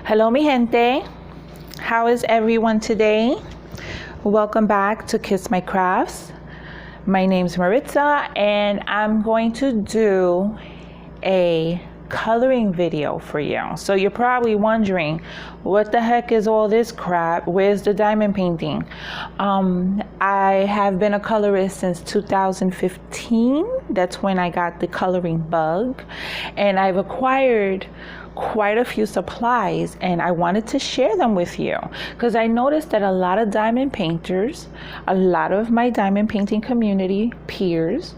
Hello mi gente, how is everyone today? Welcome back to Kiss My Crafts. My name's Maritza and I'm going to do a coloring video for you. So you're probably wondering, what the heck is all this crap? Where's the diamond painting? I have been a colorist since 2015. That's when I got the coloring bug, and I've acquired quite a few supplies, and I wanted to share them with you because I noticed that a lot of diamond painters, a lot of my diamond painting community peers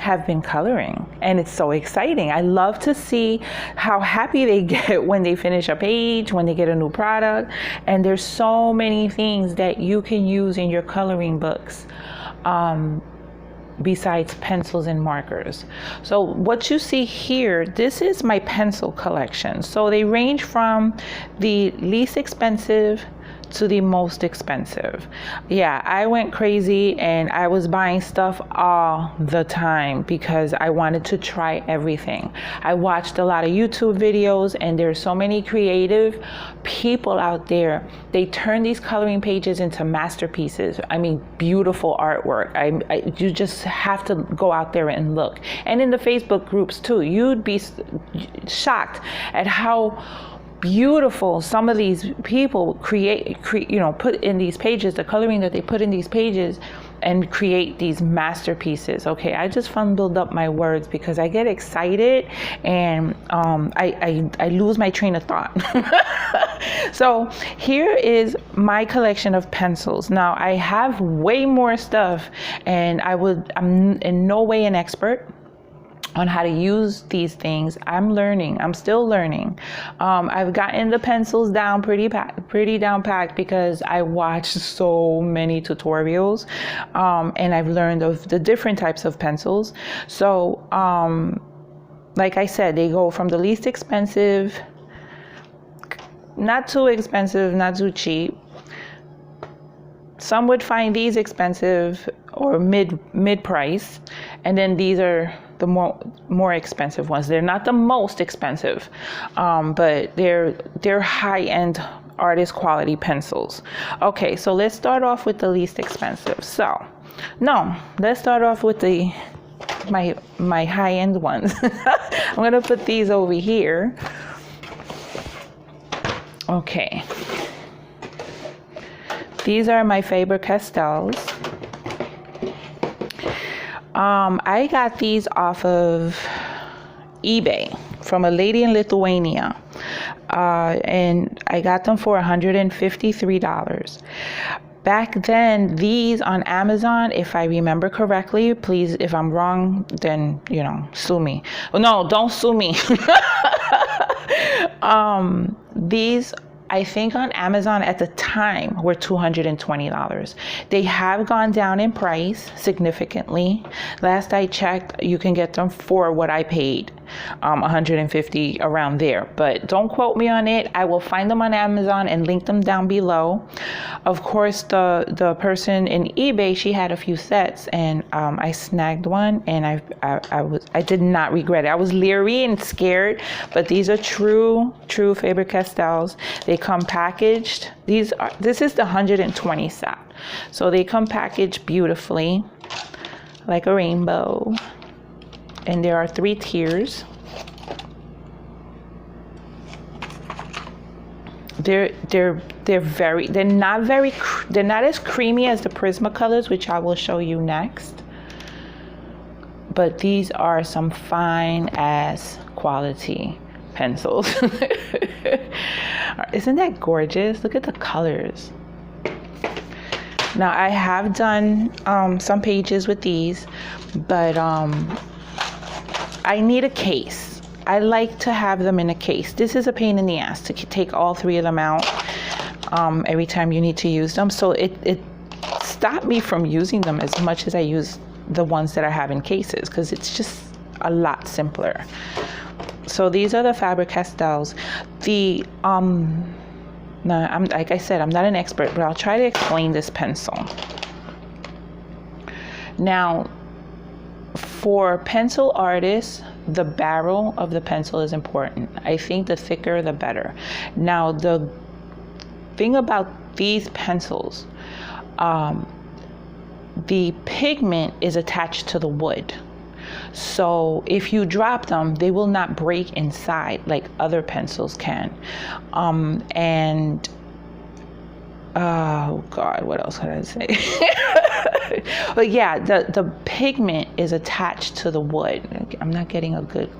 have been coloring, and it's so exciting. I love to see how happy they get when they finish a page, when they get a new product, and there's so many things that you can use in your coloring books besides pencils and markers. So what you see here, this is my pencil collection. So they range from the least expensive to the most expensive. Yeah, I went crazy and I was buying stuff all the time because I wanted to try everything. I watched a lot of YouTube videos, and there's so many creative people out there. They turn these coloring pages into masterpieces. I mean, beautiful artwork. You just have to go out there and look. And in the Facebook groups too, you'd be shocked at how beautiful some of these people put in these pages, the coloring that they put in these pages, and create these masterpieces. Okay, I just fumbled up my words because I get excited and I lose my train of thought. So here is my collection of pencils. Now I have way more stuff, and I'm in no way an expert on how to use these things. I'm learning. I'm still learning. I've gotten the pencils down pretty down packed because I watched so many tutorials, and I've learned of the different types of pencils. So like I said, they go from the least expensive, not too expensive, not too cheap. Some would find these expensive or mid price, and then these are the more expensive ones. They're not the most expensive, but they're high-end artist quality pencils. Okay, so let's start off with the least expensive. Let's start off with my high-end ones. I'm gonna put these over here. Okay, these are my Faber Castells. I got these off of eBay from a lady in Lithuania, and I got them for $153. Back then, these on Amazon, if I remember correctly, please, if I'm wrong, then, sue me. No, don't sue me. These, I think on Amazon at the time, were $220. They have gone down in price significantly. Last I checked, you can get them for what I paid, $150, around there. But don't quote me on it. I will find them on Amazon and link them down below. Of course, the person in eBay, she had a few sets, and I snagged one, and I did not regret it. I was leery and scared, but these are true Faber Castells. They come packaged. This is the 120 set, so they come packaged beautifully like a rainbow, and there are 3 tiers. They're not as creamy as the Prismacolors, which I will show you next, but these are some fine ass quality pencils. Isn't that gorgeous? Look at the colors. Now I have done some pages with these, but I need a case. I like to have them in a case. This is a pain in the ass to take all 3 of them out every time you need to use them. So it stopped me from using them as much as I use the ones that I have in cases, because it's just a lot simpler. So these are the Faber Castells. Like I said, I'm not an expert, but I'll try to explain this pencil. Now, for pencil artists, the barrel of the pencil is important. I think the thicker, the better. Now, the thing about these pencils, the pigment is attached to the wood. So if you drop them, they will not break inside like other pencils can. And oh God, what else could I say? But yeah, the pigment is attached to the wood. I'm not getting a good,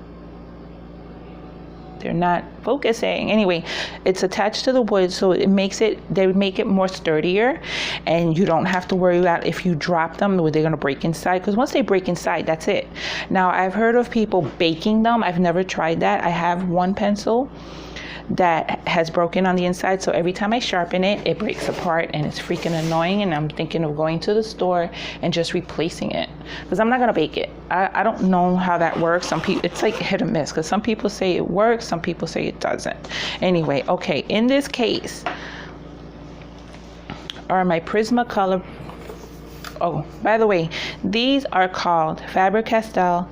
they're not focusing. Anyway, it's attached to the wood, so it makes it, they make it more sturdier, and you don't have to worry about if you drop them, they're gonna break inside, because once they break inside, that's it. Now, I've heard of people baking them. I've never tried that. I have one pencil that has broken on the inside, so every time I sharpen it, it breaks apart, and it's freaking annoying, and I'm thinking of going to the store and just replacing it, because I'm not gonna bake it. I don't know how that works. Some people, it's like hit or miss, because some people say it works, some people say it doesn't. Anyway, okay, in this case are my Prismacolor. Oh, by the way, these are called Faber Castell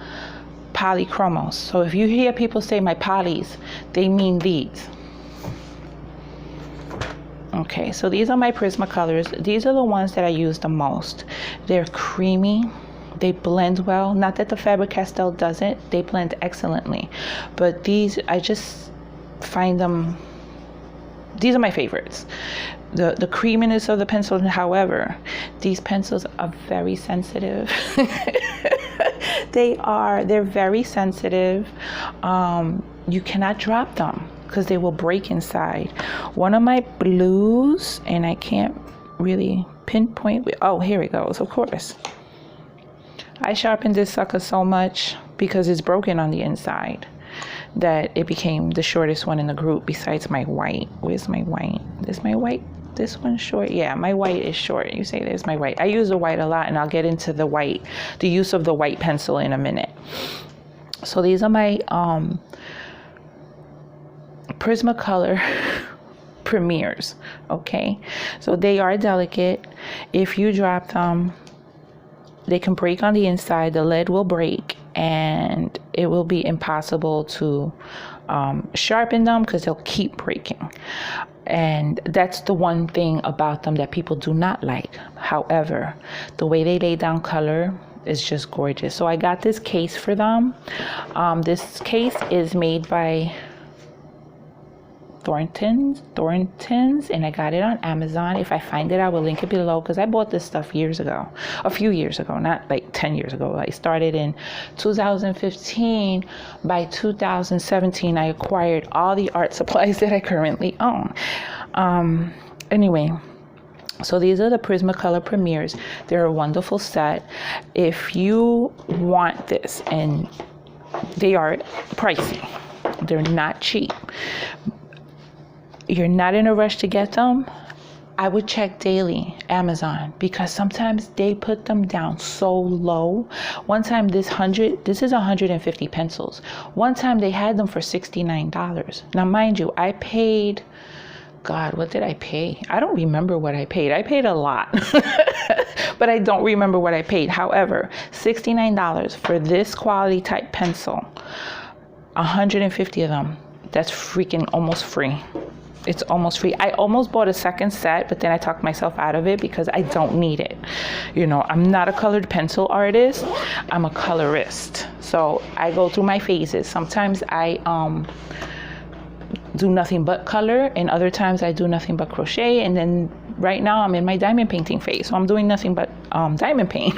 Polychromos. So if you hear people say my polys, they mean these. Okay, so these are my Prismacolors. These are the ones that I use the most. They're creamy, they blend well. Not that the Faber Castell doesn't, they blend excellently, but these, I just find them, these are my favorites. The creaminess of the pencil, however, these pencils are very sensitive. They're very sensitive. You cannot drop them because they will break inside. One of my blues, and I can't really pinpoint, oh, here it goes, of course. I sharpened this sucker so much because it's broken on the inside that it became the shortest one in the group besides my white. Where's my white? Is my white? This one's short. Yeah, my white is short. You say there's my white. I use the white a lot, and I'll get into the white, the use of the white pencil in a minute. So these are my Prismacolor Premiers. Okay, so they are delicate. If you drop them, they can break on the inside. The lead will break, and it will be impossible to sharpen them because they'll keep breaking. And that's the one thing about them that people do not like. However, the way they lay down color is just gorgeous. So I got this case for them. This case is made by Thornton's, and I got it on Amazon. If I find it, I will link it below, because I bought this stuff a few years ago, not like 10 years ago. I started in 2015. By 2017, I acquired all the art supplies that I currently own. Anyway, so these are the Prismacolor Premiers. They're a wonderful set. If you want this, and they are pricey, they're not cheap, you're not in a rush to get them, I would check daily Amazon, because sometimes they put them down so low. One time, this is 150 pencils. One time they had them for $69. Now, mind you, I paid, God, what did I pay? I don't remember what I paid. I paid a lot, but I don't remember what I paid. However, $69 for this quality type pencil, 150 of them, that's freaking almost free. It's almost free. I almost bought a second set, but then I talked myself out of it because I don't need it. You know, I'm not a colored pencil artist. I'm a colorist. So I go through my phases. Sometimes I do nothing but color, and other times I do nothing but crochet, and then right now I'm in my diamond painting phase, so I'm doing nothing but diamond paint.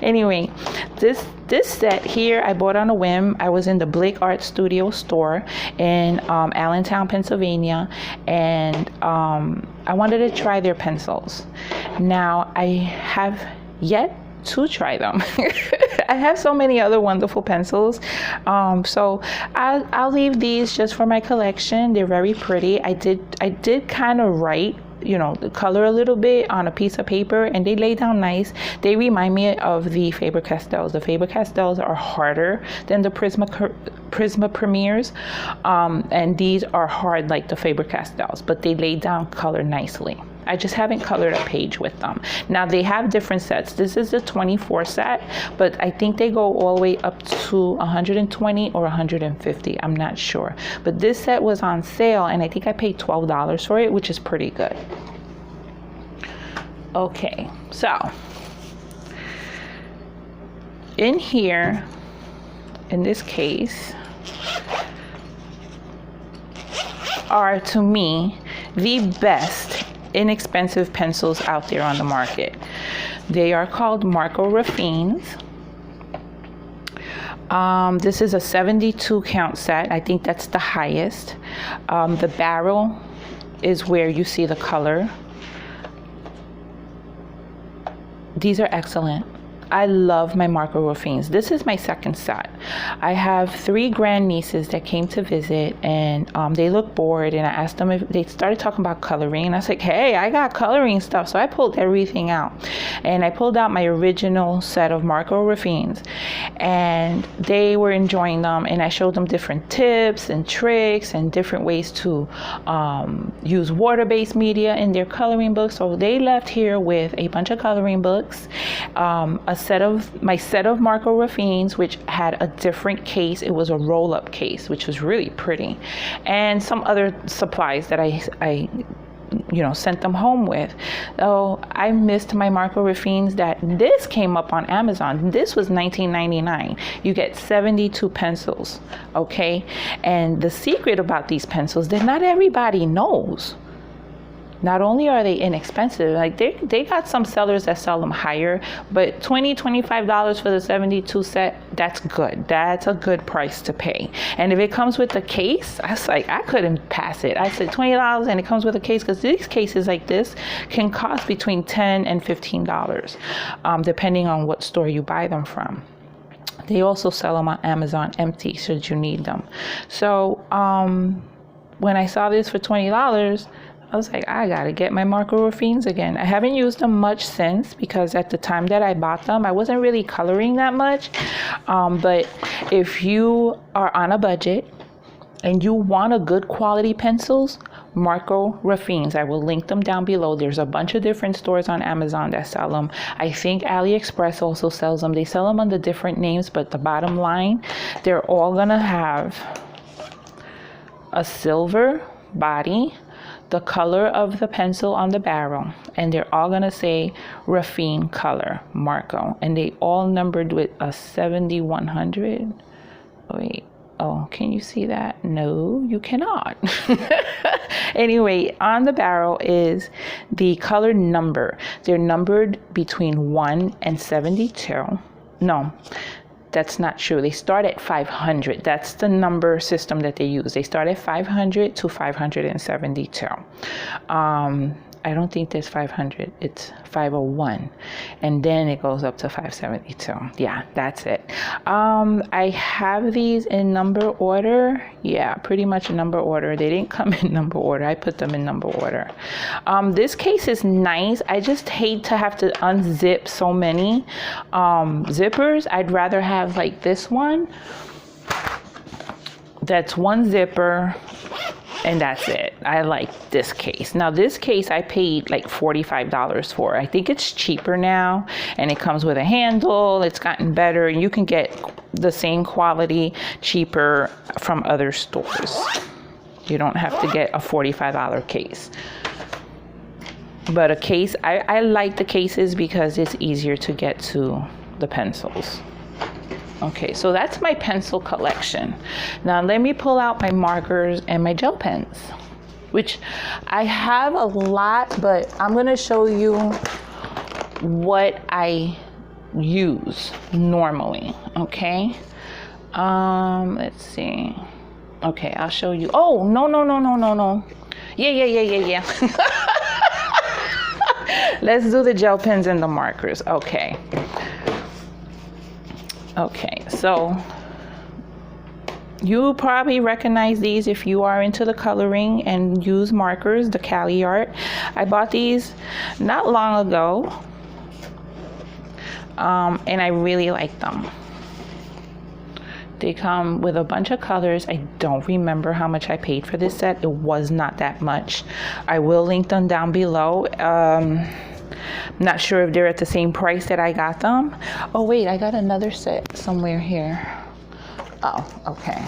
Anyway, this set here I bought on a whim. I was in the Blick Art Studio store in Allentown, Pennsylvania, and I wanted to try their pencils. Now, I have yet to try them. I have so many other wonderful pencils, so I'll leave these just for my collection. They're very pretty. I did kind of write, you know, the color a little bit on a piece of paper, and they lay down nice. They remind me of the Faber Castells. The Faber Castells are harder than the Prisma Premiers, and these are hard like the Faber Castells, but they lay down color nicely. I just haven't colored a page with them. Now they have different sets. This is the 24 set, but I think they go all the way up to 120 or 150. I'm not sure. But this set was on sale and I think I paid $12 for it, which is pretty good. Okay, so in here, in this case, are to me the best inexpensive pencils out there on the market. They are called Raffines. This is a 72 count set. I think that's the highest. The barrel is where you see the color. These are excellent. I love my Raffines. This is my second set. I have 3 grandnieces that came to visit, and they looked bored, and I asked them if they started talking about coloring, and I was like, hey, I got coloring stuff. So I pulled everything out, and I pulled out my original set of Raffines, and they were enjoying them, and I showed them different tips and tricks and different ways to use water-based media in their coloring books. So they left here with a bunch of coloring books, my set of Raffines, which had a different case. It was a roll-up case, which was really pretty, and some other supplies that I sent them home with. So I missed my Raffines. That this came up on Amazon. This was $19.99. You get 72 pencils, okay? And the secret about these pencils that not everybody knows. Not only are they inexpensive, like they got some sellers that sell them higher, but $20-$25 for the 72 set, that's good. That's a good price to pay. And if it comes with the case, I was like, I couldn't pass it. I said $20 and it comes with a case, because these cases like this can cost between $10 and $15, depending on what store you buy them from. They also sell them on Amazon empty should you need them. So when I saw this for $20, I was like, I gotta get my Raffines again. I haven't used them much since, because at the time that I bought them, I wasn't really coloring that much. But if you are on a budget and you want a good quality pencils, Raffines, I will link them down below. There's a bunch of different stores on Amazon that sell them. I think AliExpress also sells them. They sell them under different names, but the bottom line, they're all gonna have a silver body, the color of the pencil on the barrel, and they're all gonna say Raffine color Marco, and they all numbered with a 7100. Wait, oh, can you see that? No, you cannot. Anyway, on the barrel is the color number. They're numbered between 1 and 72. No, that's not true. They start at 500. That's the number system that they use. They start at 500 to 572. I don't think there's 500. It's 501. And then it goes up to 572. Yeah, that's it. I have these in number order. Yeah, pretty much in number order. They didn't come in number order. I put them in number order. This case is nice. I just hate to have to unzip so many zippers. I'd rather have like this one. That's one zipper. And that's it. I like this case. Now this case I paid like $45 for. I think it's cheaper now, and it comes with a handle. It's gotten better, and you can get the same quality cheaper from other stores. You don't have to get a $45 case. But a case, I like the cases because it's easier to get to the pencils. Okay, so that's my pencil collection. Now let me pull out my markers and my gel pens, which I have a lot, but I'm gonna show you what I use normally, okay? Let's see. Okay, I'll show you. Oh, no. Yeah. Let's do the gel pens and the markers, okay. Okay, so you probably recognize these if you are into the coloring and use markers, the Caliart. I bought these not long ago, and I really like them. They come with a bunch of colors. I don't remember how much I paid for this set. It was not that much. I will link them down below. Not sure if they're at the same price that I got them. Oh wait, I got another set somewhere here. Oh, okay.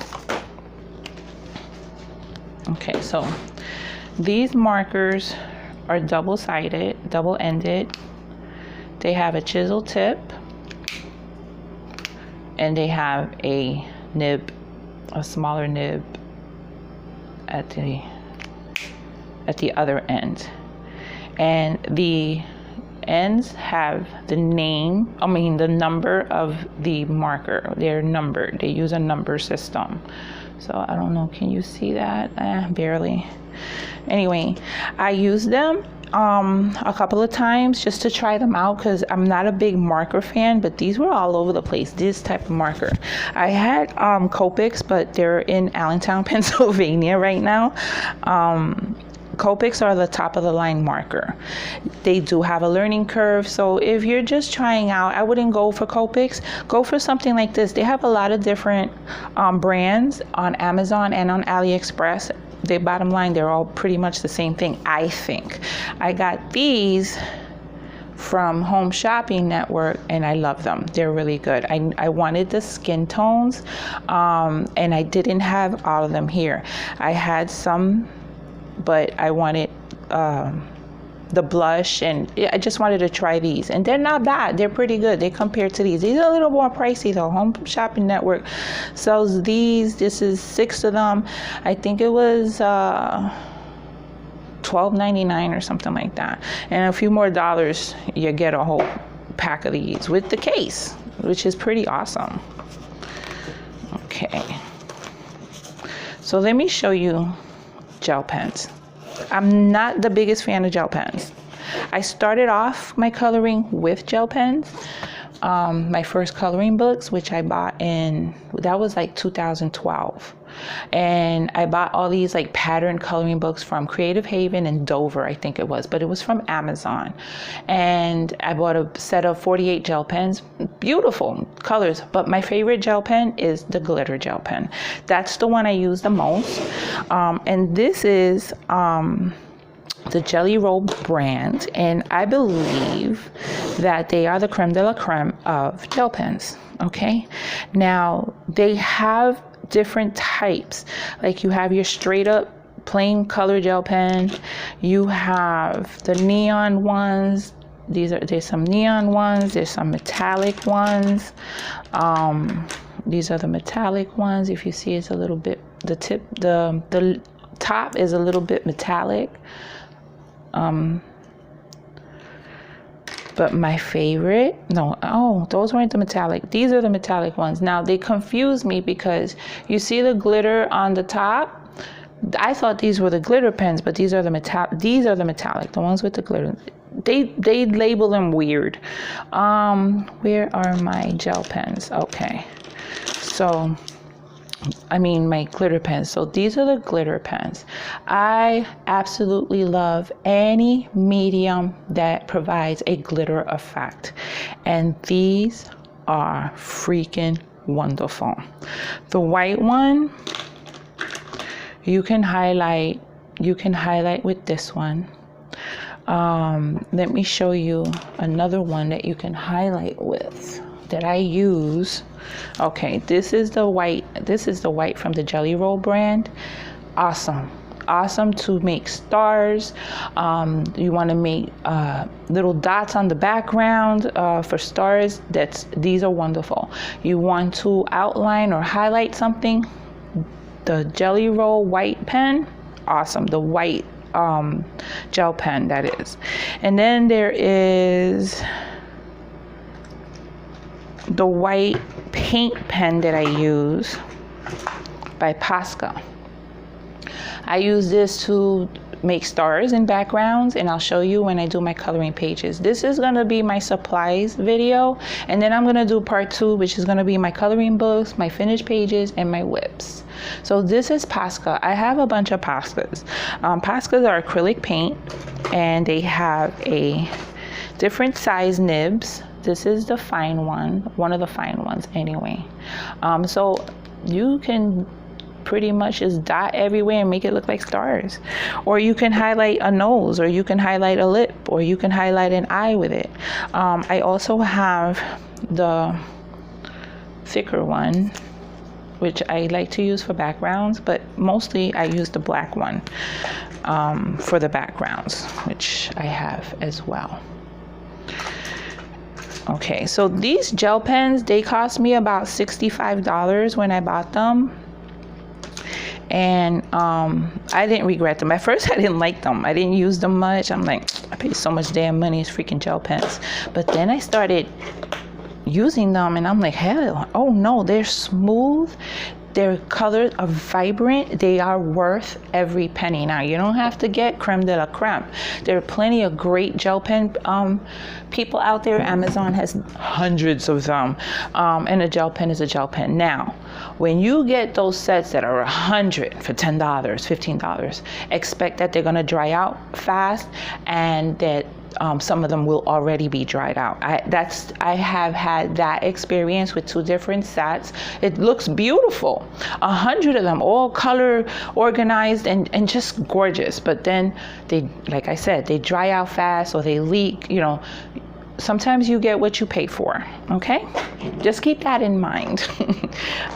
Okay, so these markers are double-sided, double-ended. They have a chisel tip, and they have a nib, a smaller nib at the other end. And the ends have the name, the number of the marker. They're numbered. They use a number system. So I don't know, can you see that? Barely. Anyway, I used them a couple of times just to try them out because I'm not a big marker fan, but these were all over the place, this type of marker. I had Copics, but they're in Allentown, Pennsylvania right now. Copics are the top of the line marker. They do have a learning curve, so if you're just trying out, I wouldn't go for Copics. Go for something like this. They have a lot of different brands on Amazon and on AliExpress. The bottom line, they're all pretty much the same thing, I think. I got these from Home Shopping Network and I love them. They're really good. I wanted the skin tones and I didn't have all of them here. I had some, but I wanted the blush, and I just wanted to try these, and they're not bad. They're pretty good. They compare to these. These are a little more pricey though. Home Shopping Network sells these. This is 6 of them. I think it was $12.99 or something like that, and a few more dollars you get a whole pack of these with the case, which is pretty awesome. Okay, so let me show you gel pens. I'm not the biggest fan of gel pens. I started off my coloring with gel pens. My first coloring books, which I bought that was like 2012. And I bought all these like pattern coloring books from Creative Haven and Dover, I think it was, but it was from Amazon. And I bought a set of 48 gel pens, beautiful colors, but my favorite gel pen is the glitter gel pen. That's the one I use the most. And this is the Gelly Roll brand, and I believe that they are the creme de la creme of gel pens. Okay, now they have different types. Like you have your straight up plain color gel pen, you have the neon ones. There's some neon ones, there's some metallic ones. These are the metallic ones. If you see, it's a little bit, the top is a little bit metallic. But my favorite, those weren't the metallic. These are the metallic ones. Now they confuse me because you see the glitter on the top. I thought these were the glitter pens, but these are the metallic, the ones with the glitter. They label them weird. Where are my gel pens? Okay. So my glitter pens. So these are the glitter pens. I absolutely love any medium that provides a glitter effect. And these are freaking wonderful. The white one, you can highlight with this one. Let me show you another one that you can highlight with that I use. Okay, this is the white from the Gelly Roll brand. Awesome to make stars. You want to make little dots on the background for stars. These are wonderful. You want to outline or highlight something, the Gelly Roll white pen, awesome. The white gel pen, that is. And then there is the white paint pen that I use by Posca. I use this to make stars and backgrounds, and I'll show you when I do my coloring pages. This is going to be my supplies video, and then I'm going to do part 2, which is going to be my coloring books, my finished pages, and my whips. So this is Posca. I have a bunch of Poscas. Poscas are acrylic paint, and they have a different size nibs. This is the fine one of the fine ones anyway. So you can pretty much just dot everywhere and make it look like stars. Or you can highlight a nose, or you can highlight a lip, or you can highlight an eye with it. I also have the thicker one, which I like to use for backgrounds, but mostly I use the black one for the backgrounds, which I have as well. Okay, so these gel pens, they cost me about $65 when I bought them. And I didn't regret them. At first, I didn't like them. I didn't use them much. I'm like, I paid so much damn money, it's freaking gel pens. But then I started using them, and I'm like, hell, oh no, they're smooth. Their colors are vibrant. They are worth every penny. Now, you don't have to get creme de la creme. There are plenty of great gel pen people out there. Amazon has hundreds of them. And a gel pen is a gel pen. Now, when you get those sets that are $100 for $10, $15, expect that they're going to dry out fast, and that some of them will already be dried out. I have had that experience with 2 different sets. It looks beautiful, 100 of them, all color organized and just gorgeous. But then they, like I said, they dry out fast, or they leak. You know, sometimes you get what you pay for. Okay, just keep that in mind.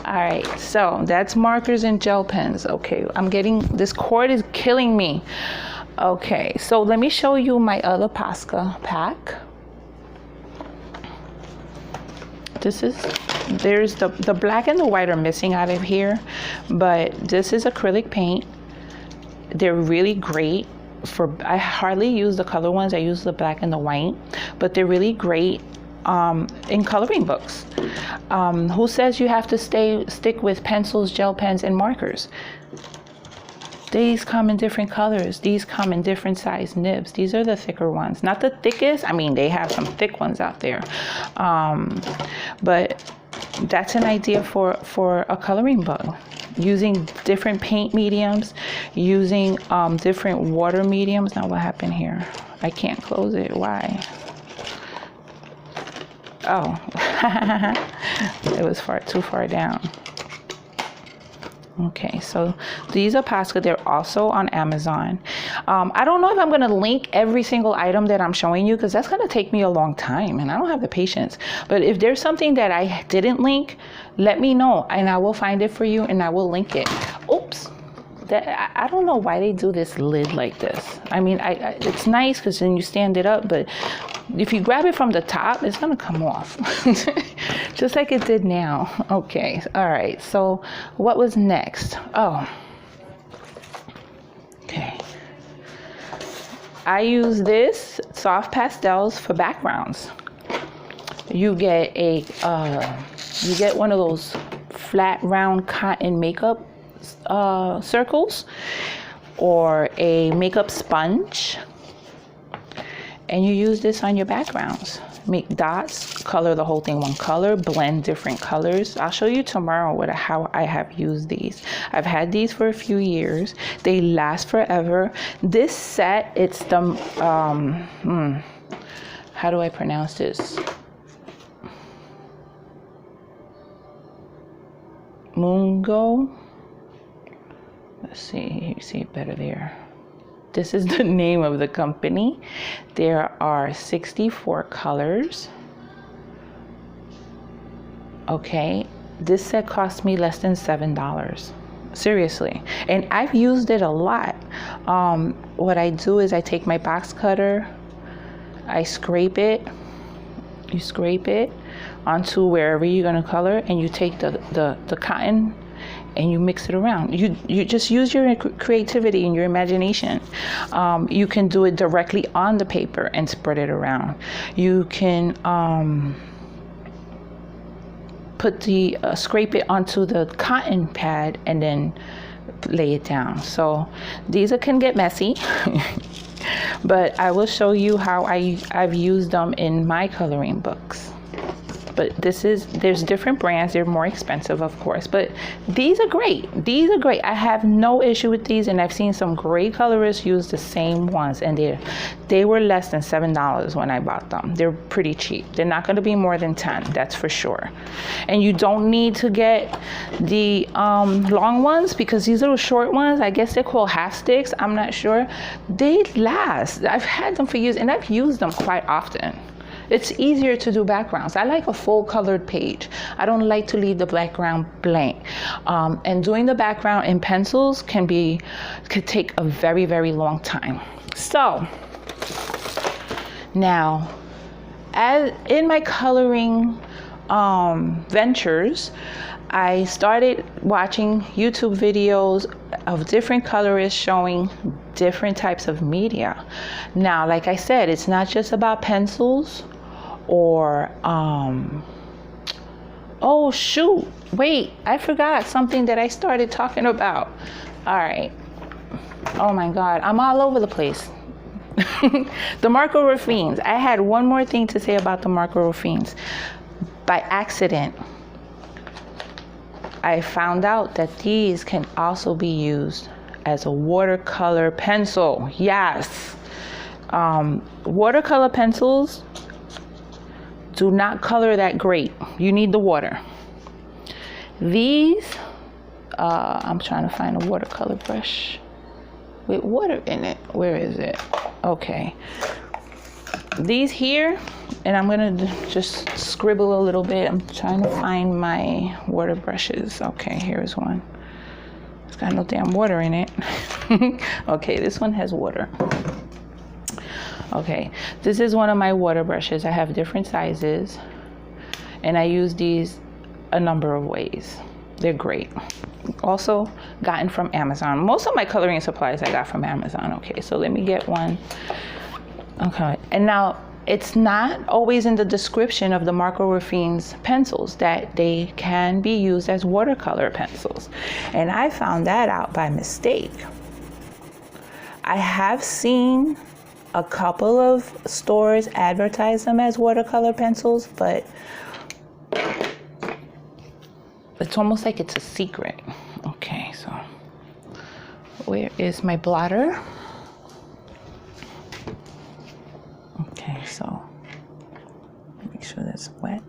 All right, so that's markers and gel pens. Okay, this cord is killing me. Okay, so let me show you my other Posca pack. There's the black and the white are missing out of here, but this is acrylic paint. They're really great I hardly use the color ones. I use the black and the white, but they're really great in coloring books. Who says you have to stick with pencils, gel pens, and markers? These come in different colors. These come in different size nibs. These are the thicker ones. Not the thickest. I mean, they have some thick ones out there. But that's an idea for a coloring book. Using different paint mediums, using different water mediums. Now, what happened here? I can't close it. Why? Oh, it was too far down. Okay, so these are Posca. They're also on Amazon. I don't know if I'm going to link every single item that I'm showing you, because that's going to take me a long time, and I don't have the patience. But if there's something that I didn't link, let me know, and I will find it for you, and I will link it. Oops. I don't know why they do this lid like this. I mean, it's nice because then you stand it up, but if you grab it from the top, it's going to come off. Just like it did now. Okay. All right. So what was next? Oh. Okay. I use this soft pastels for backgrounds. You get one of those flat round cotton makeup circles, or a makeup sponge, and you use this on your backgrounds. Make dots, color the whole thing one color, blend different colors. I'll show you tomorrow how I have used these. I've had these for a few years. They last forever. This set, it's the how do I pronounce this? Mungo. Let's see, you see it better there. This is the name of the company. There are 64 colors. Okay, this set cost me less than $7. Seriously, and I've used it a lot. What I do is I take my box cutter, I scrape it. You scrape it onto wherever you're gonna color, and you take the cotton and you mix it around. You just use your creativity and your imagination. You can do it directly on the paper and spread it around. You can scrape it onto the cotton pad and then lay it down. So these can get messy, but I will show you how I've used them in my coloring books. but there's different brands. They're more expensive, of course, but these are great. These are great. I have no issue with these, and I've seen some great colorists use the same ones, and they were less than $7 when I bought them. They're pretty cheap. They're not going to be more than 10, that's for sure. And you don't need to get the long ones, because these little short ones, I guess they're called half sticks, I'm not sure, they last. I've had them for years, and I've used them quite often. It's easier to do backgrounds. I like a full colored page. I don't like to leave the background blank. And doing the background in pencils could take a very, very long time. So now, as in my coloring ventures, I started watching YouTube videos of different colorists showing different types of media. Now, like I said, it's not just about pencils or oh shoot, wait, I forgot something that I started talking about. All right, oh my god, I'm all over the place. The Marker Raffines. I had one more thing to say about the Marker Raffines. By accident, I found out that these can also be used as a watercolor pencil. Yes. Watercolor pencils do not color that great. You need the water. These, I'm trying to find a watercolor brush with water in it. Where is it? Okay. These here, and I'm gonna just scribble a little bit. I'm trying to find my water brushes. Okay, here's one. It's got no damn water in it. Okay, this one has water. Okay, this is one of my water brushes. I have different sizes, and I use these a number of ways. They're great. Also gotten from Amazon. Most of my coloring supplies I got from Amazon. Okay, so let me get one. Okay, and now it's not always in the description of the Marker Raffines pencils that they can be used as watercolor pencils. And I found that out by mistake. I have seen a couple of stores advertise them as watercolor pencils, but it's almost like it's a secret. Okay, so where is my blotter? Okay, so make sure that's wet.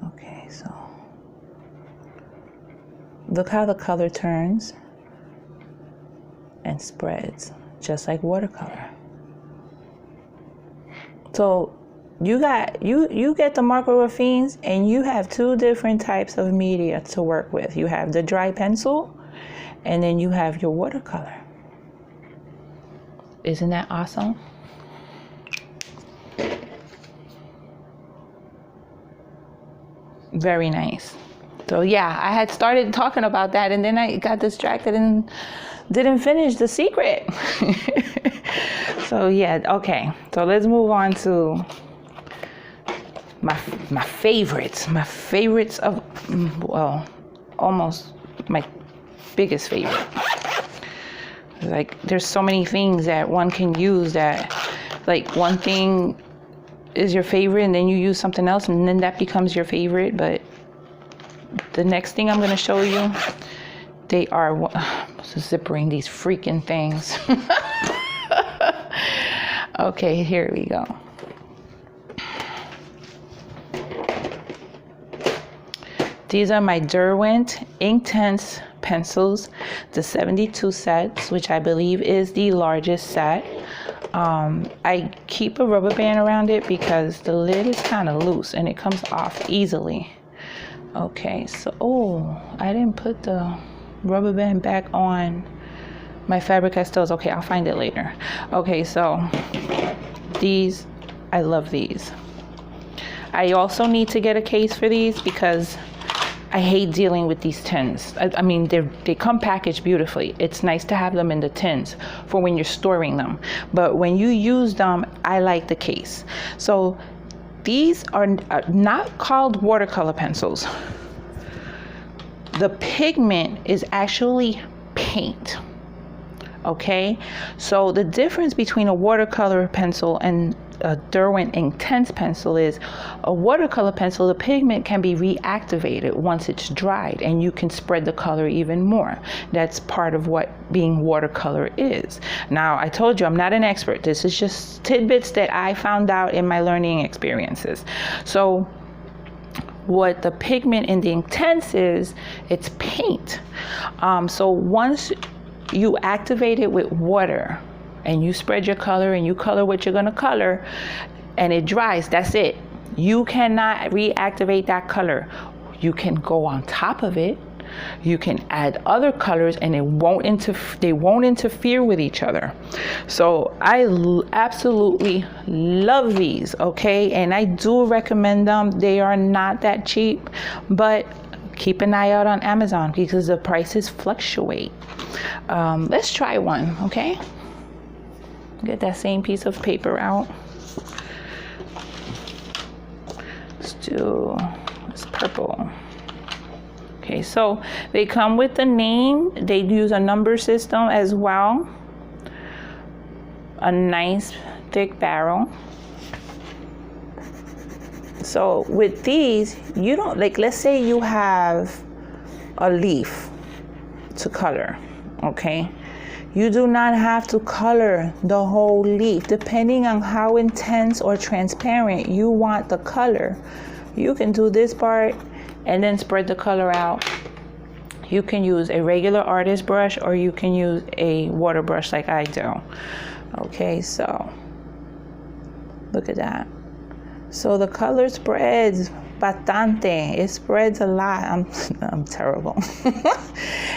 Okay, so look how the color turns and spreads just like watercolor. So you get the Marker Raffines, and you have two different types of media to work with. You have the dry pencil, and then you have your watercolor. Isn't that awesome? Very nice. So yeah, I had started talking about that, and then I got distracted and didn't finish the secret. So yeah, okay. So let's move on to my favorites. My favorites of, well, almost my biggest favorite. Like, there's so many things that one can use that, like, one thing is your favorite, and then you use something else, and then that becomes your favorite. But the next thing I'm going to show you, they are zippering these freaking things. Okay, here we go. These are my Derwent Inktense pencils, the 72 sets, which I believe is the largest set. I keep a rubber band around it because the lid is kind of loose and it comes off easily. Okay, so, oh, I didn't put the rubber band back on my Faber Castells. Okay, I'll find it later. Okay, so these, I love these. I also need to get a case for these because I hate dealing with these tins. I mean, they come packaged beautifully. It's nice to have them in the tins for when you're storing them. But when you use them, I like the case. So these are not called watercolor pencils. The pigment is actually paint. Okay, so the difference between a watercolor pencil and a Derwent Inktense pencil is a watercolor pencil, the pigment can be reactivated once it's dried, and you can spread the color even more. That's part of what being watercolor is. Now, I told you I'm not an expert. This is just tidbits that I found out in my learning experiences. So what the pigment in the Inktense is, it's paint. So once you activate it with water and you spread your color and you color what you're going to color and it dries, that's it. You cannot reactivate that color. You can go on top of it. You can add other colors and they won't interfere with each other. So I absolutely love these, okay? And I do recommend them. They are not that cheap, but keep an eye out on Amazon because the prices fluctuate. Let's try one, okay? Get that same piece of paper out. Let's do this purple. Okay, so they come with the name. They use a number system as well. A nice thick barrel. So with these, you don't, like, let's say you have a leaf to color, okay? You do not have to color the whole leaf. Depending on how intense or transparent you want the color, you can do this part and then spread the color out. You can use a regular artist brush or you can use a water brush like I do. Okay, so look at that. So the color spreads bastante. It spreads a lot. I'm terrible.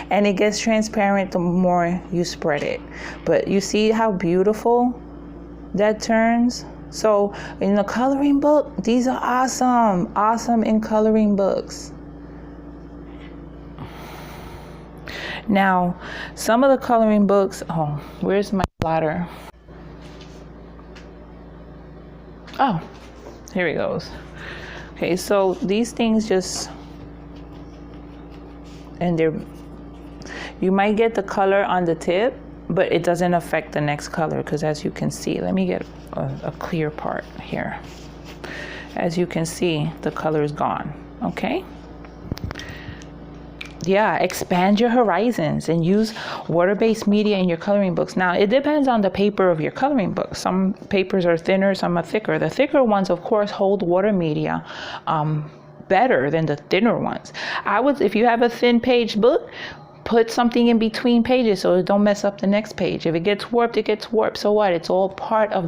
And it gets transparent the more you spread it. But you see how beautiful that turns? So in the coloring book, these are awesome. Awesome in coloring books. Now, some of the coloring books, oh, where's my blotter? Oh, here it goes. Okay, so these things just, and you might get the color on the tip, but it doesn't affect the next color because as you can see, let me get a clear part here. As you can see, the color is gone, okay? Yeah, expand your horizons and use water-based media in your coloring books. Now, it depends on the paper of your coloring book. Some papers are thinner, some are thicker. The thicker ones, of course, hold water media better than the thinner ones. If you have a thin page book, put something in between pages so it don't mess up the next page. If it gets warped, it gets warped. So what? It's all part of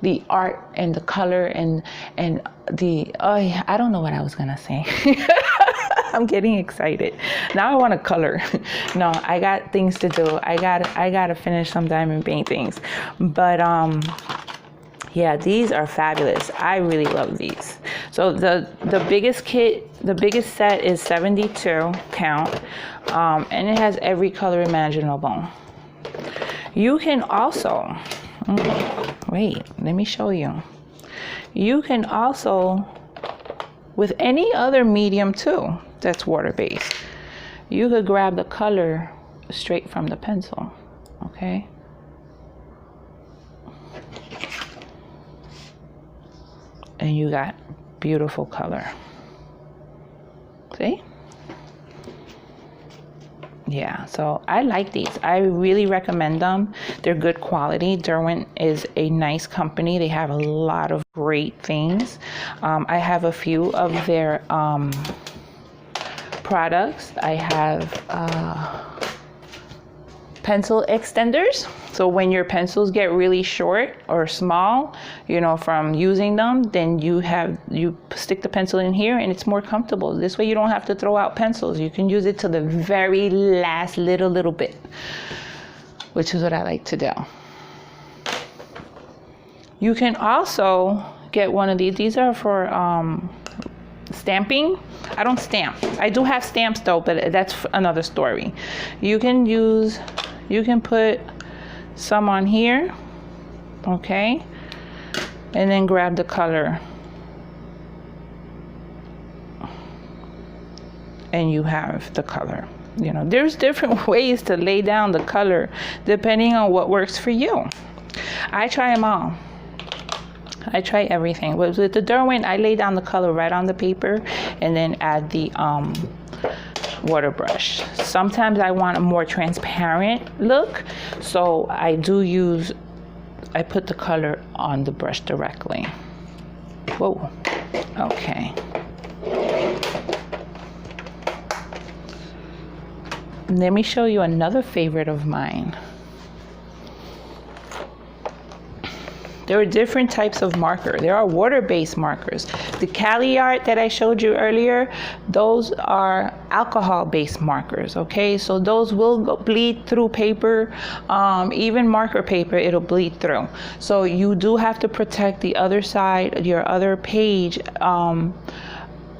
the art and the color and the, I don't know what I was gonna say. I'm getting excited. Now I want to color. No, I got things to do. I gotta finish some diamond paintings. But yeah, these are fabulous. I really love these. So the biggest kit, the biggest set is 72 count, and it has every color imaginable. You can also, wait, let me show you. You can also, with any other medium too, that's water-based, you could grab the color straight from the pencil, okay? And you got beautiful color. See? Yeah, so I like these. I really recommend them. They're good quality. Derwent is a nice company. They have a lot of great things. I have a few of their products. I have pencil extenders. So when your pencils get really short or small, you know, from using them, then you stick the pencil in here and it's more comfortable. This way you don't have to throw out pencils. You can use it to the very last little bit, which is what I like to do. You can also get one of these. These are for stamping. I don't stamp. I do have stamps though, but that's another story. You can put some on here, okay, and then grab the color and you have the color. You know, there's different ways to lay down the color depending on what works for you. I try them all. I try everything. With the Derwent, I lay down the color right on the paper and then add the water brush. Sometimes I want a more transparent look, so I put the color on the brush directly. Whoa, okay. Let me show you another favorite of mine. There are different types of marker. There are water-based markers. The Caliart that I showed you earlier, those are alcohol-based markers, okay? So those will bleed through paper, even marker paper, it'll bleed through. So you do have to protect the other side, your other page,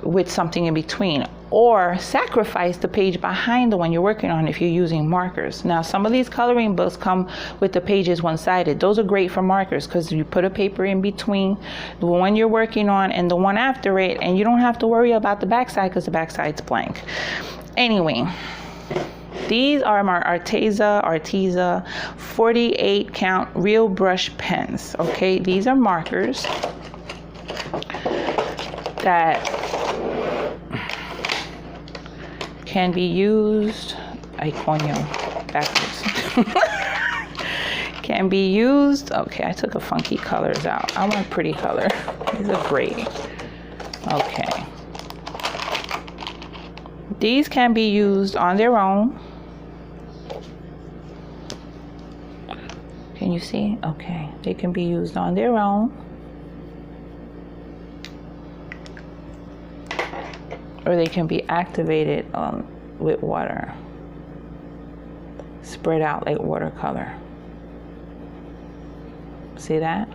with something in between, or sacrifice the page behind the one you're working on if you're using markers. Now, some of these coloring books come with the pages one-sided. Those are great for markers because you put a paper in between the one you're working on and the one after it, and you don't have to worry about the backside because the backside's blank. Anyway, these are my Arteza 48 count real brush pens, okay? These are markers that can be used, backwards. Can be used, okay, I took a funky colors out. I want pretty color. These are great. Okay. These can be used on their own. Can you see? Okay, they can be used on their own. Or they can be activated with water. Spread out like watercolor. See that?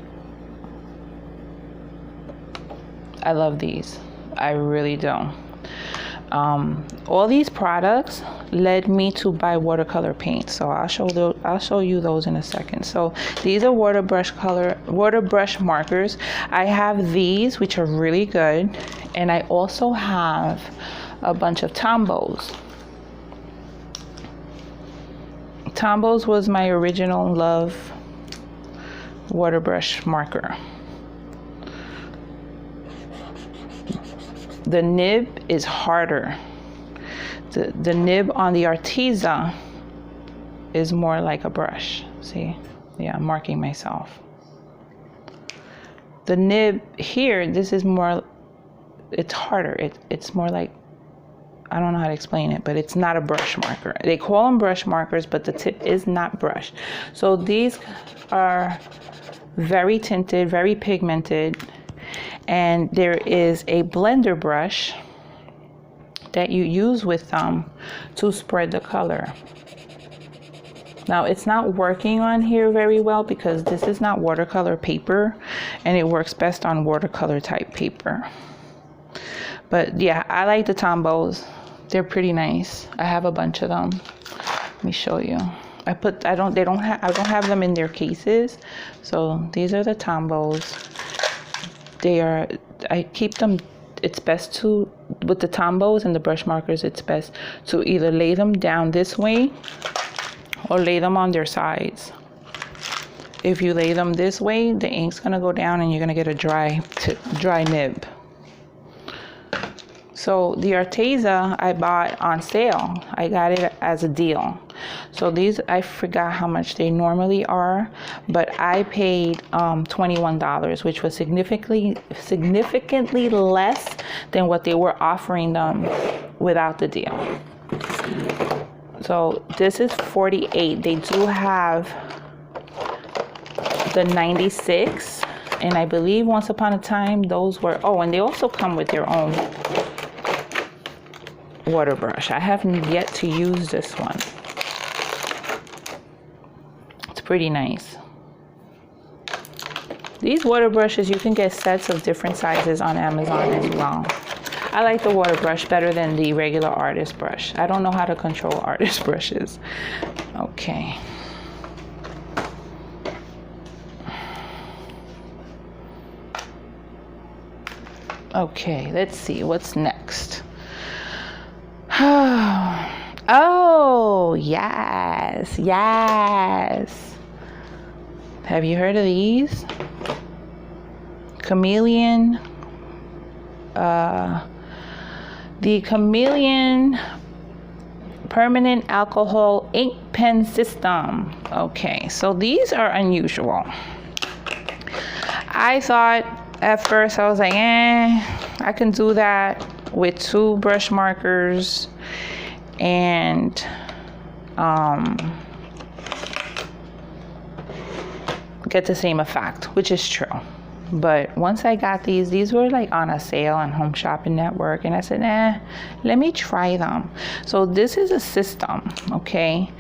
I love these. I really do. All these products led me to buy watercolor paint, so I'll show you those in a second. So these are water brush markers. I have these, which are really good, and I also have a bunch of Tombos. Tombos was my original love water brush marker. The nib is harder. The nib on the Arteza is more like a brush. See? Yeah, I'm marking myself. The nib here, this is more, it's harder. It's more like, I don't know how to explain it, but it's not a brush marker. They call them brush markers, but the tip is not brush. So these are very tinted, very pigmented. And there is a blender brush that you use with them to spread the color. Now it's not working on here very well because this is not watercolor paper, and it works best on watercolor type paper. But yeah, I like the Tombos. They're pretty nice. I have a bunch of them. Let me show you. I don't have them in their cases. So these are the Tombos. I keep them, it's best to, with the Tombos and the brush markers, it's best to either lay them down this way or lay them on their sides. If you lay them this way, the ink's gonna go down and you're gonna get a dry nib. So the Arteza I bought on sale. I got it as a deal. So these, I forgot how much they normally are, but I paid $21, which was significantly less than what they were offering them without the deal. So this is 48. They do have the 96, and I believe once upon a time those were, oh, and they also come with their own water brush. I haven't yet to use this one. It's pretty nice. These water brushes, you can get sets of different sizes on Amazon as well. I like the water brush better than the regular artist brush. I don't know how to control artist brushes. Okay. Okay, let's see what's next. Oh, yes, yes. Have you heard of these? Chameleon, the Chameleon Permanent Alcohol Ink Pen System. Okay, so these are unusual. I thought at first, I was like, I can do that with 2 brush markers and get the same effect, which is true. But once I got these were like on a sale on Home Shopping Network, and I said, let me try them. So this is a system, okay?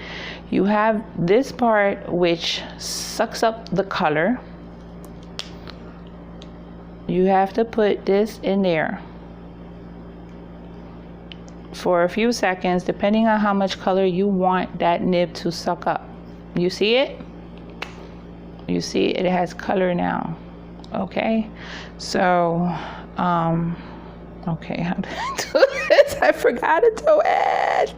You have this part which sucks up the color. You have to put this in there for a few seconds, depending on how much color you want that nib to suck up. You see it? You see it has color now. Okay, so okay, how do I do this? I forgot to do it.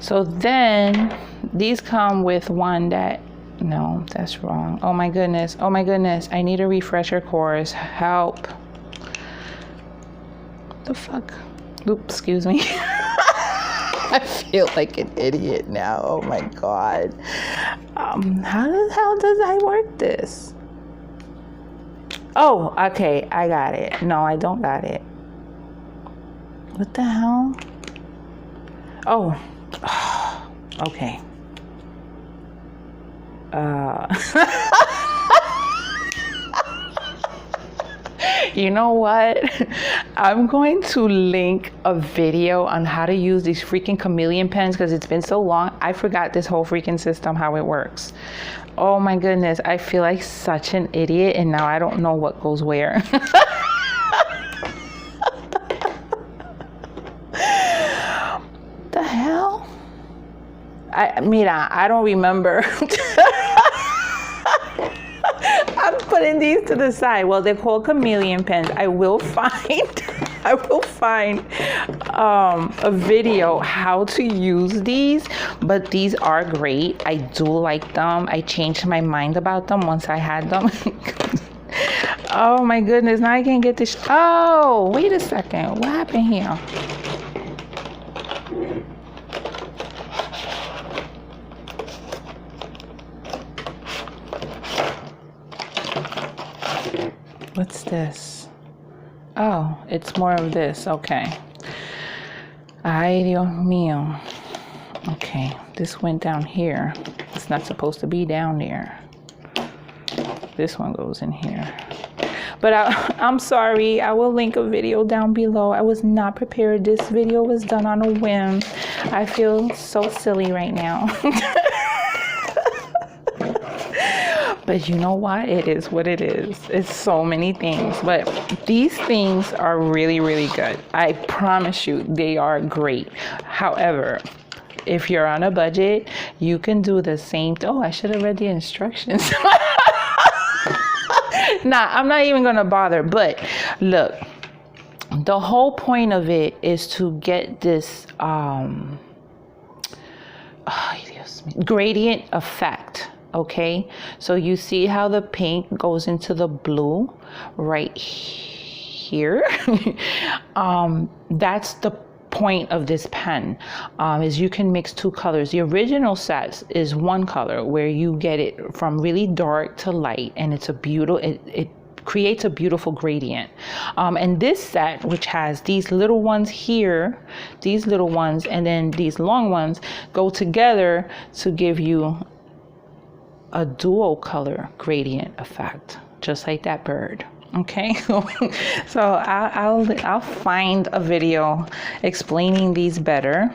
So then these come with one that, no, that's wrong. Oh my goodness, I need a refresher course. Help. The fuck? Oops, excuse me. I feel like an idiot now. Oh my god. How the hell does I work this? Oh, okay, I got it. No, I don't got it. What the hell? Oh, okay. You know what? I'm going to link a video on how to use these freaking Chameleon pens because it's been so long. I forgot this whole freaking system, how it works. Oh my goodness, I feel like such an idiot, and now I don't know what goes where. The hell? Mira, I don't remember. I'm putting these to the side. Well, they're called Chameleon pens. I will find a video how to use these, but these are great. I do like them. I changed my mind about them once I had them. Oh my goodness, now I can't get this. Oh, wait a second. What happened here? What's this? Oh, it's more of this. Okay. Ay, Dios mío. Okay, this went down here. It's not supposed to be down there. This one goes in here. But I'm sorry. I will link a video down below. I was not prepared. This video was done on a whim. I feel so silly right now. But you know what? It is what it is. It's so many things. But these things are really, really good. I promise you, they are great. However, if you're on a budget, you can do the same. Oh, I should have read the instructions. Nah, I'm not even going to bother. But look, the whole point of it is to get this gradient effect. Okay, so you see how the pink goes into the blue right here. That's the point of this pen, is you can mix 2 colors. The original set is 1 color where you get it from really dark to light, and it's a beautiful, it creates a beautiful gradient. And this set, which has these little ones here, these little ones, and then these long ones, go together to give you a dual color gradient effect, just like that bird. Okay, so I'll find a video explaining these better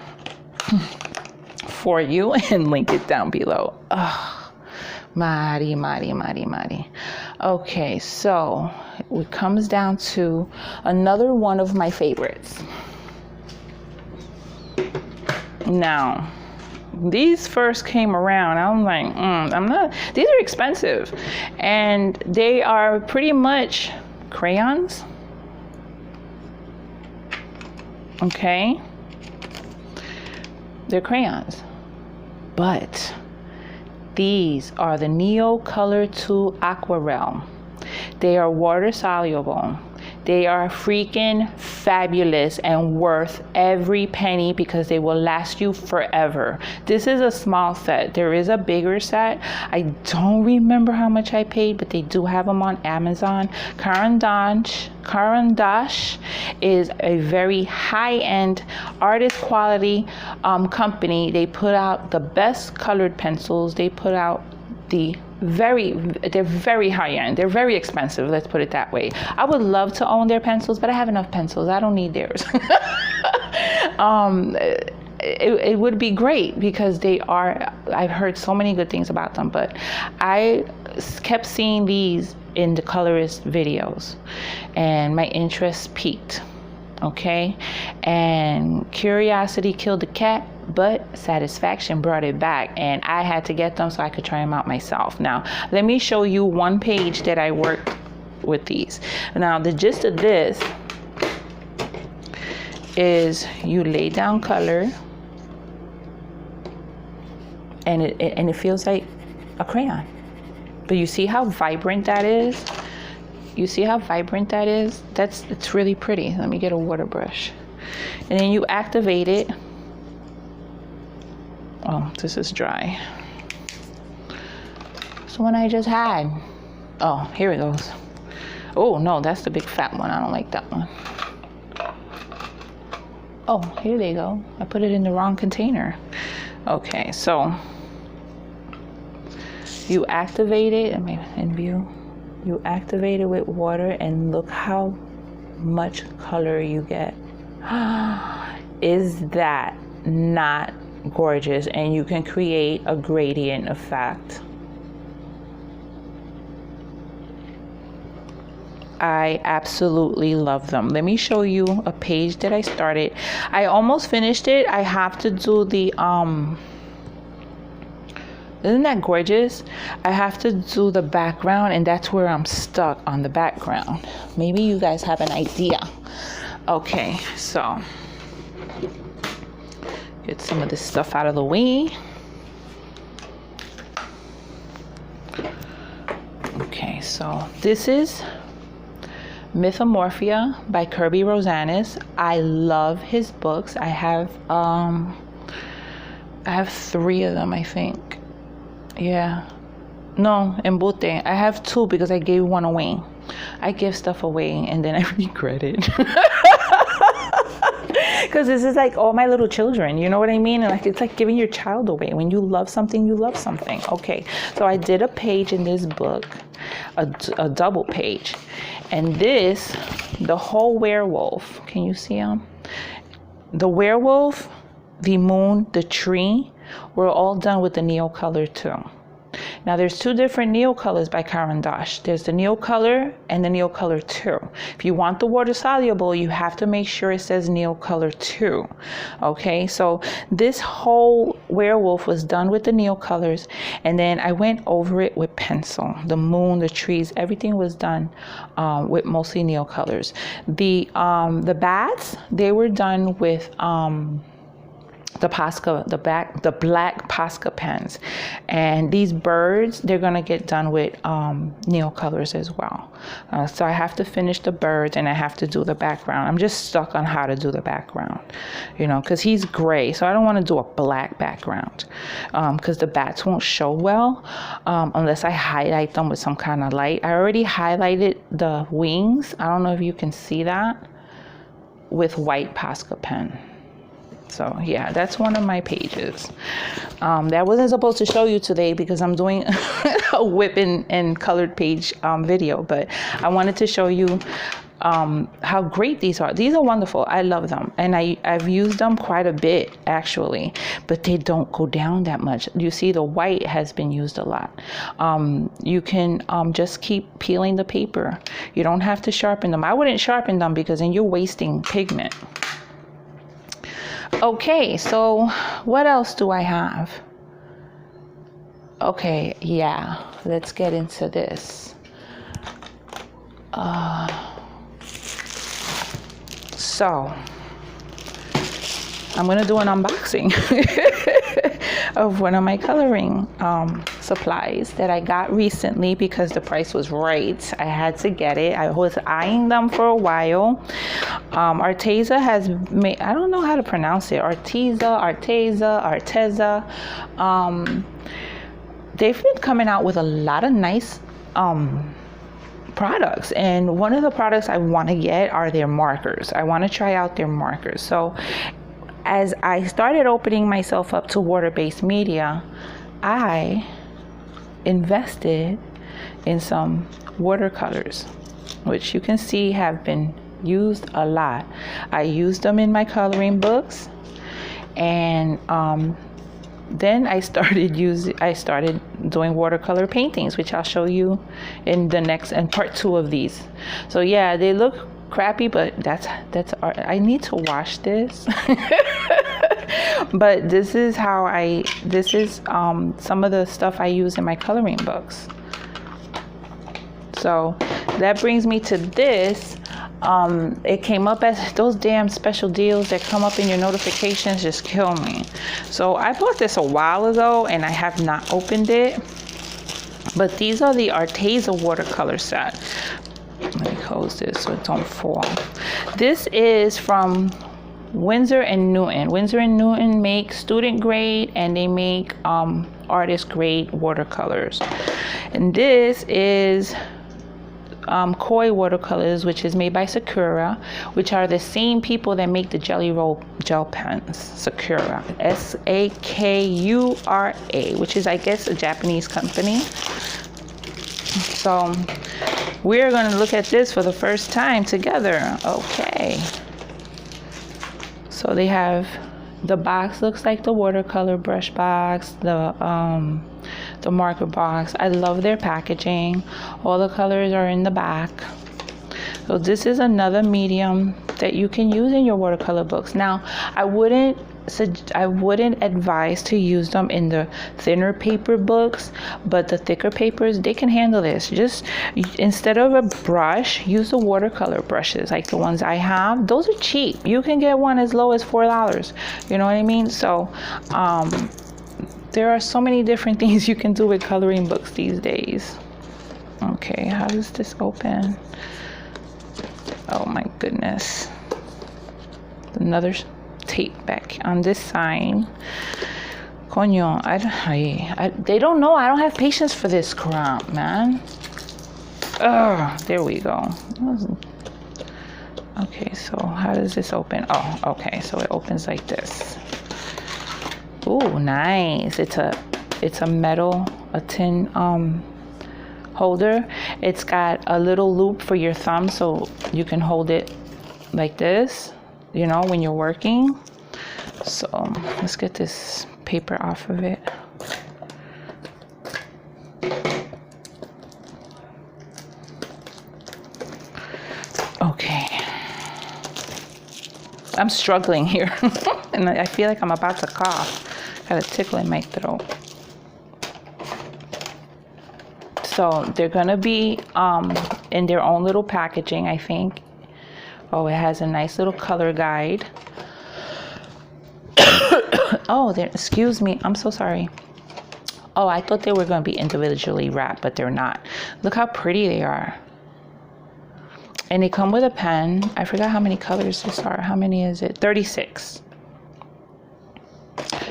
for you and link it down below. Mari. Okay, so it comes down to another one of my favorites. Now, these first came around, I'm like, these are expensive, and they are pretty much crayons. Okay, they're crayons, but these are the Neocolor II Aquarelle. They are water soluble. They are freaking fabulous and worth every penny because they will last you forever. This is a small set. There is a bigger set. I don't remember how much I paid, but they do have them on Amazon. Carand'ache is a very high-end artist quality company. They put out the best colored pencils. They put out they're very high end. They're very expensive, let's put it that way. I would love to own their pencils, but I have enough pencils. I don't need theirs. It would be great because I've heard so many good things about them, but I kept seeing these in the colorist videos and my interest peaked. Okay, and curiosity killed the cat, but satisfaction brought it back, and I had to get them so I could try them out myself. Now let me show you one page that I worked with these. Now the gist of this is you lay down color and it feels like a crayon, but you see how vibrant that is. You see how vibrant that is? It's really pretty. Let me get a water brush. And then you activate it. Oh, this is dry. It's the one I just had. Oh, here it goes. Oh, no, that's the big fat one. I don't like that one. Oh, here they go. I put it in the wrong container. Okay, so you activate it. Let me in view. You activate it with water and look how much color you get. Is that not gorgeous? And you can create a gradient effect. I absolutely love them. Let me show you a page that I started. I almost finished it. I have to do the isn't that gorgeous? I have to do the background, and that's where I'm stuck on the background. Maybe you guys have an idea. Okay, so get some of this stuff out of the way. Okay, so this is Mythomorphia by Kirby Rosanes. I love his books. I have 3 of them, I think. Yeah, no, embute. I have 2 because I gave one away. I give stuff away and then I regret it. Because this is like all my little children, you know what I mean? And like it's like giving your child away. When you love something, you love something. Okay, so I did a page in this book, a double page, and this, the whole werewolf. Can you see him? The werewolf, the moon, the tree, were all done with the Neocolor II. Now there's 2 different Neocolors by Carand'ache. There's the Neocolor and the Neocolor II. If you want the water soluble, you have to make sure it says Neocolor II. Okay, so this whole werewolf was done with the Neocolors, and then I went over it with pencil. The moon, the trees, everything was done with mostly Neocolors. The bats, they were done with the black Posca pens, and these birds, they're gonna get done with Neocolors as well. So I have to finish the birds and I have to do the background. I'm just stuck on how to do the background, you know, because he's gray, so I don't want to do a black background because the bats won't show well unless I highlight them with some kind of light. I already highlighted the wings. I don't know if you can see that with white Posca pen. So yeah, that's one of my pages. That wasn't supposed to show you today because I'm doing a whip and colored page video, but I wanted to show you how great these are. These are wonderful. I love them, and I've used them quite a bit actually, but they don't go down that much. You see the white has been used a lot. You can just keep peeling the paper. You don't have to sharpen them. I wouldn't sharpen them because then you're wasting pigment. Okay, so what else do I have? Okay, yeah, let's get into this. So I'm gonna do an unboxing of one of my coloring supplies that I got recently because the price was right. I had to get it. I was eyeing them for a while. Arteza has made, I don't know how to pronounce it, Arteza. They've been coming out with a lot of nice products, and one of the products I want to get are their markers. I want to try out their markers. So as I started opening myself up to water-based media, I invested in some watercolors, which you can see have been used a lot. I used them in my coloring books, and then I started doing watercolor paintings, which I'll show you in the next and part 2 of these. So yeah, they look crappy, but that's art. I need to wash this. But this is some of the stuff I use in my coloring books. So that brings me to this. It came up as those damn special deals that come up in your notifications just kill me. So I bought this a while ago and I have not opened it. But these are the Arteza watercolor set. Let me close this so it don't fall. This is from Winsor & Newton. Winsor & Newton make student grade and they make artist grade watercolors. And this is Koi watercolors, which is made by Sakura, which are the same people that make the Gelly Roll gel pens. Sakura, Sakura, which is, I guess, a Japanese company. So we're going to look at this for the first time together. Okay. So they have, the box looks like the watercolor brush box, the marker box. I love their packaging. All the colors are in the back. So this is another medium that you can use in your watercolor books. Now, I wouldn't advise to use them in the thinner paper books, but the thicker papers, they can handle this. Just instead of a brush, use the watercolor brushes like the ones I have. Those are cheap. You can get one as low as $4. You know what I mean? So there are so many different things you can do with coloring books these days. Okay, how does this open? Oh my goodness. Another tape back on this side. Coño, they don't know. I don't have patience for this crap, man. Ugh, there we go. Okay, so how does this open? Oh, okay, so it opens like this. Ooh, nice. It's a metal, a tin holder. It's got a little loop for your thumb so you can hold it like this, you know, when you're working. So let's get this paper off of it. Okay. I'm struggling here and I feel like I'm about to cough. Got a tickle in my throat. So they're gonna be in their own little packaging, I think. Oh, it has a nice little color guide. Oh, excuse me, I'm so sorry. Oh, I thought they were gonna be individually wrapped, but they're not. Look how pretty they are. And they come with a pen. I forgot how many colors this are. How many is it? 36.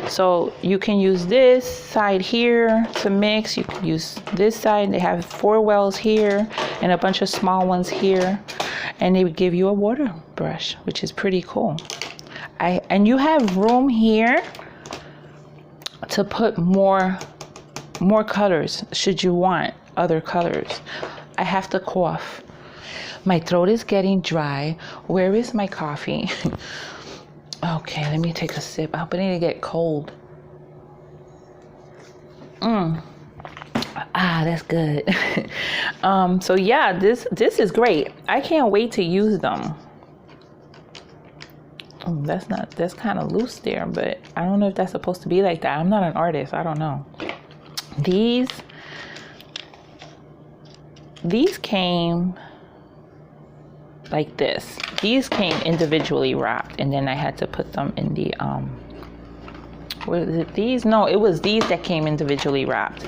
So you can use this side here to mix. You can use this side. They have 4 wells here and a bunch of small ones here. And they would give you a water brush, which is pretty cool. And you have room here to put more colors should you want other colors. I have to cough. My throat is getting dry. Where is my coffee? Okay, let me take a sip. I'm beginning to get cold. Ah, that's good. So yeah, this is great. I can't wait to use them. Oh, that's kind of loose there, but I don't know if that's supposed to be like that. I'm not an artist. I don't know. These came like this. These came individually wrapped, and then I had to put them in the was it these? No, it was these that came individually wrapped.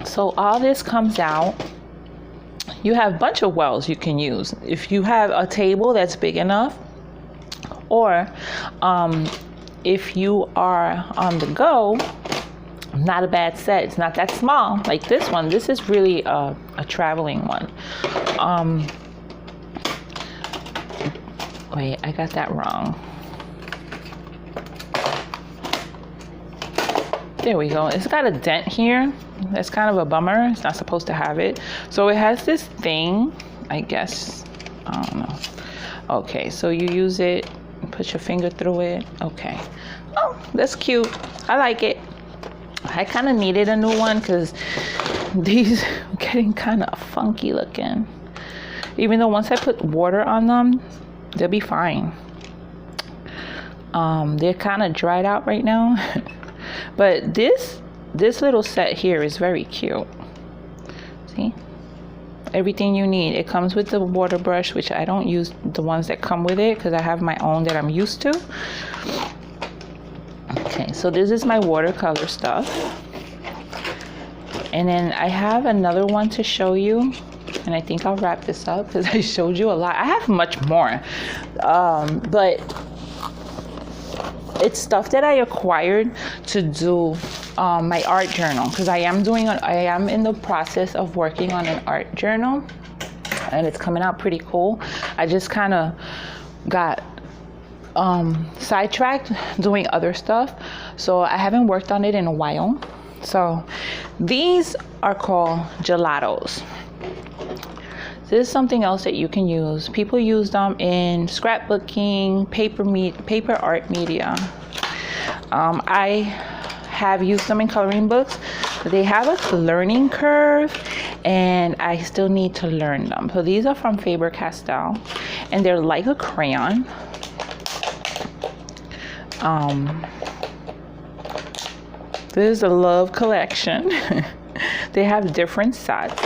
So all this comes out. You have a bunch of wells you can use. If you have a table that's big enough, or if you are on the go, not a bad set. It's not that small like this one. This is really a traveling one. Wait, I got that wrong. There we go. It's got a dent here. That's kind of a bummer. It's not supposed to have it. So it has this thing, I guess. I don't know. Okay, so you use it, put your finger through it. Okay. Oh, that's cute. I like it. I kind of needed a new one because these are getting kind of funky looking. Even though once I put water on them, they'll be fine. They're kind of dried out right now. But this little set here is very cute. See? Everything you need. It comes with the water brush, which I don't use the ones that come with it because I have my own that I'm used to. Okay, so this is my watercolor stuff. And then I have another one to show you. And I think I'll wrap this up because I showed you a lot. I have much more. But it's stuff that I acquired to do my art journal, because I am in the process of working on an art journal, and it's coming out pretty cool. I just kind of got sidetracked doing other stuff, so I haven't worked on it in a while. So these are called gelatos. This is something else that you can use. People use them in scrapbooking, paper art media. I have used them in coloring books, but they have a learning curve, and I still need to learn them. So these are from Faber Castell, and they're like a crayon. This is a love collection. They have different sets.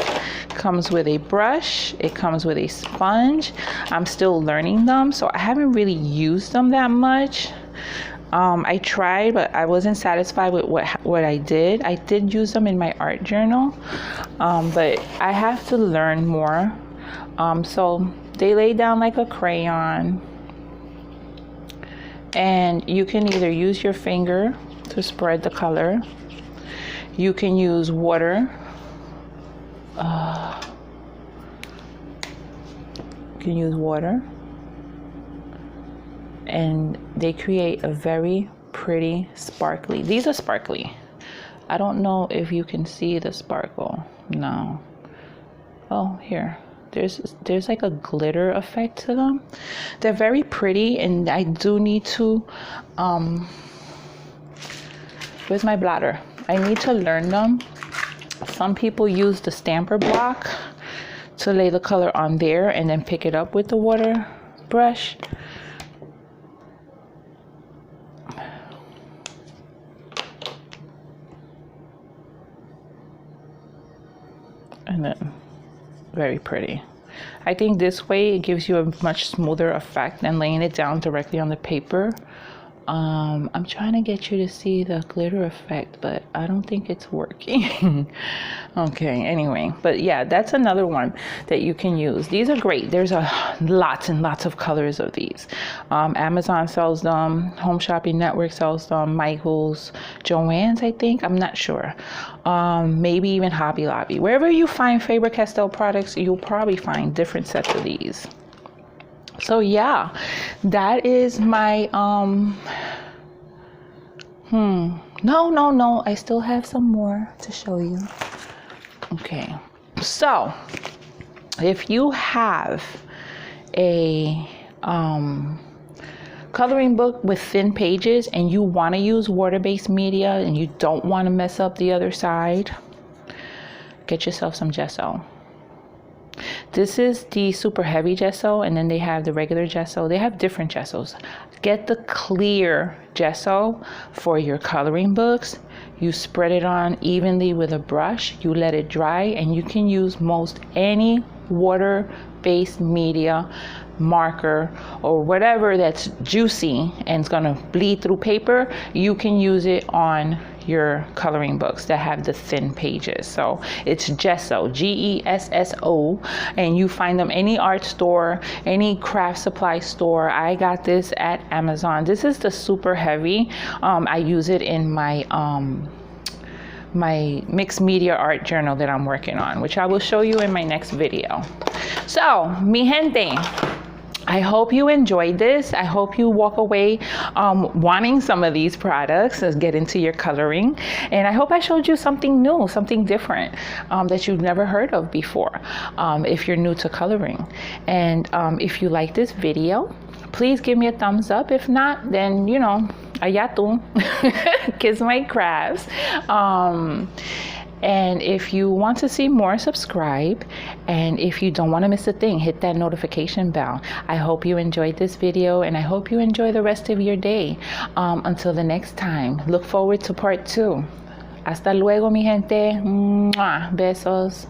Comes with a brush, it comes with a sponge. I'm still learning them, so I haven't really used them that much. I tried, but I wasn't satisfied with what I did. I did use them in my art journal, but I have to learn more. So they lay down like a crayon, and you can either use your finger to spread the color. You can use water. You can use water, and they create a very pretty sparkly. These are sparkly. I don't know if you can see the sparkle. No. Oh, here. There's like a glitter effect to them. They're very pretty, and I do need to where's my bladder? I need to learn them. Some people use the stamper block to lay the color on there and then pick it up with the water brush. And then very pretty. I think this way it gives you a much smoother effect than laying it down directly on the paper. I'm trying to get you to see the glitter effect, but I don't think it's working. Okay, anyway, but yeah, that's another one that you can use. These are great. There's lots and lots of colors of these. Amazon sells them, Home Shopping Network sells them, Michael's, Joann's, I think, I'm not sure. Maybe even Hobby Lobby. Wherever you find Faber Castell products, you'll probably find different sets of these. So yeah, that is my no, I still have some more to show you. Okay, so if you have a coloring book with thin pages and you want to use water-based media and you don't want to mess up the other side, get yourself some gesso. This is the super heavy gesso, and then they have the regular gesso. They have different gessos. Get the clear gesso for your coloring books. You spread it on evenly with a brush. You let it dry, and you can use most any water-based media, marker, or whatever that's juicy and it's gonna bleed through paper. You can use it on your coloring books that have the thin pages. So it's gesso, Gesso, and you find them any art store, any craft supply store. I got this at Amazon. This is the super heavy. I use it in my my mixed media art journal that I'm working on, which I will show you in my next video. So, mi gente, I hope you enjoyed this. I hope you walk away wanting some of these products as get into your coloring. And I hope I showed you something new, something different that you've never heard of before if you're new to coloring. And if you like this video, please give me a thumbs up. If not, then, you know, allá tú, kiss my crafts. And if you want to see more, subscribe. And if you don't want to miss a thing, hit that notification bell. I hope you enjoyed this video, and I hope you enjoy the rest of your day. Until the next time, look forward to part 2. Hasta luego, mi gente. Mwah. Besos.